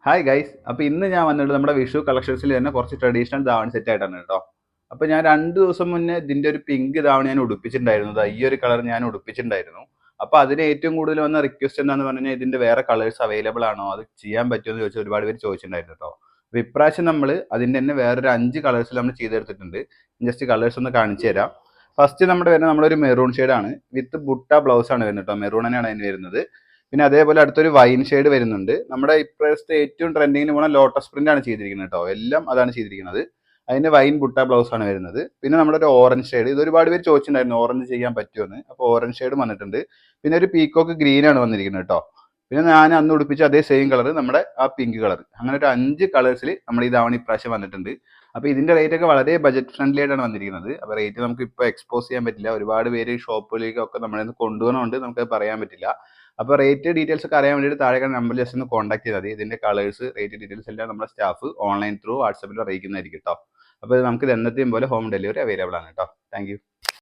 Hi guys. അപ്പോൾ ഇന്ന് ഞാൻ വന്നിട്ട് നമ്മുടെ വിഷു കളക്ഷൻസിൽ തന്നെ കുറച്ച് ട്രഡീഷണൽ ധാവണി സെറ്റ് ആയിട്ടാണ് കേട്ടോ. അപ്പോൾ ഞാൻ 2 ദിവസം മുന്നേ ഇതിൻ്റെ ഒരു പിങ്ക് ധാവണി ഞാൻ ഉടുപ്പിച്ചിട്ടുണ്ടായിരുന്നു. ഈ ഒരു കളർ ഞാൻ ഉടുപ്പിച്ചിട്ടുണ്ടായിരുന്നു. അപ്പോൾ അതിന് ഏറ്റവും കൂടുതൽ വന്ന റിക്വസ്റ്റ് എന്താണെന്ന് പറഞ്ഞു കഴിഞ്ഞാൽ ഇതിൻ്റെ വേറെ കളേഴ്സ് അവൈലബിൾ ആണോ, അത് ചെയ്യാൻ പറ്റുമോ എന്ന് ചോദിച്ചാൽ ഒരുപാട് പേര് ചോദിച്ചിട്ടുണ്ടായിരുന്നു കേട്ടോ. അപ്പോൾ ഇപ്രാവശ്യം നമ്മൾ അതിൻ്റെ തന്നെ വേറൊരു 5 കളേഴ്സിൽ നമ്മൾ ചെയ്തെടുത്തിട്ടുണ്ട്. ജസ്റ്റ് കളേഴ്സ് ഒന്ന് കാണിച്ചു തരാം. ഫസ്റ്റ് നമ്മുടെ വരുന്നത് നമ്മളൊരു മെറൂൺ ഷെയ്ഡാണ് വിത്ത് ബുട്ട ബ്ലൗസ് ആണ് വരുന്നത് കേട്ടോ. മെറൂൺ തന്നെയാണ് അതിന് വരുന്നത്. പിന്നെ അതേപോലെ അടുത്തൊരു വൈൻ ഷെയ്ഡ് വരുന്നുണ്ട്. നമ്മുടെ ഇപ്പോഴത്തെ ഏറ്റവും ട്രെൻഡിങ്ങിന് പോണ ലോട്ടസ് പ്രിന്റ് ആണ് ചെയ്തിരിക്കുന്നത് കേട്ടോ. എല്ലാം അതാണ് ചെയ്തിരിക്കുന്നത്. അതിന്റെ വൈൻ ബുട്ട ബ്ലൗസ് ആണ് വരുന്നത്. പിന്നെ നമ്മുടെ ഒരു ഓറഞ്ച് ഷെയ്ഡ്, ഇത് ഒരുപാട് പേര് ചോദിച്ചിട്ടുണ്ടായിരുന്നു ഓറഞ്ച് ചെയ്യാൻ പറ്റുമെന്ന്. അപ്പോൾ ഓറഞ്ച് ഷെയ്ഡ് വന്നിട്ടുണ്ട്. പിന്നെ ഒരു പീക്കോക്ക് ഗ്രീൻ ആണ് വന്നിരിക്കുന്നത് കേട്ടോ. പിന്നെ ഞാൻ അന്ന് ഉടുപ്പിച്ച അതേ സെയിം കളർ നമ്മുടെ ആ പിങ്ക് കളർ, അങ്ങനെ ഒരു 5 കളേഴ്സിൽ നമ്മൾ ഈ ധാവണി ഇപ്രാവശ്യം വന്നിട്ടുണ്ട്. അപ്പോൾ ഇതിന്റെ റേറ്റ് ഒക്കെ വളരെ ബജറ്റ് ഫ്രണ്ട്ലി ആയിട്ടാണ് വന്നിരിക്കുന്നത്. അപ്പോൾ റേറ്റ് നമുക്ക് ഇപ്പോൾ എക്സ്പോസ് ചെയ്യാൻ പറ്റില്ല. ഒരുപാട് പേര് ഷോപ്പിലേക്കൊക്കെ നമ്മളെ കൊണ്ടുപോകുന്നതുകൊണ്ട് നമുക്ക് പറയാൻ പറ്റില്ല. അപ്പോൾ റേറ്റ് ഡീറ്റെയിൽസ് ഒക്കെ അറിയാൻ വേണ്ടിയിട്ട് താഴെ നമ്പറിൽ ജസ്റ്റ് ഒന്ന് കോൺടാക്ട് ചെയ്താൽ മതി. ഇതിന്റെ കളേഴ്സ്, റേറ്റ് ഡീറ്റെയിൽസ് എല്ലാം നമ്മുടെ സ്റ്റാഫ് ഓൺലൈൻ ത്രൂ വാട്സാപ്പിൽ അറിയിക്കുന്നതായിരിക്കും കേട്ടോ. അപ്പോൾ നമുക്ക് ഇത് എന്നത്തെയും പോലെ ഹോം ഡെലിവറി അവൈലബിൾ ആണ് കേട്ടോ. താങ്ക്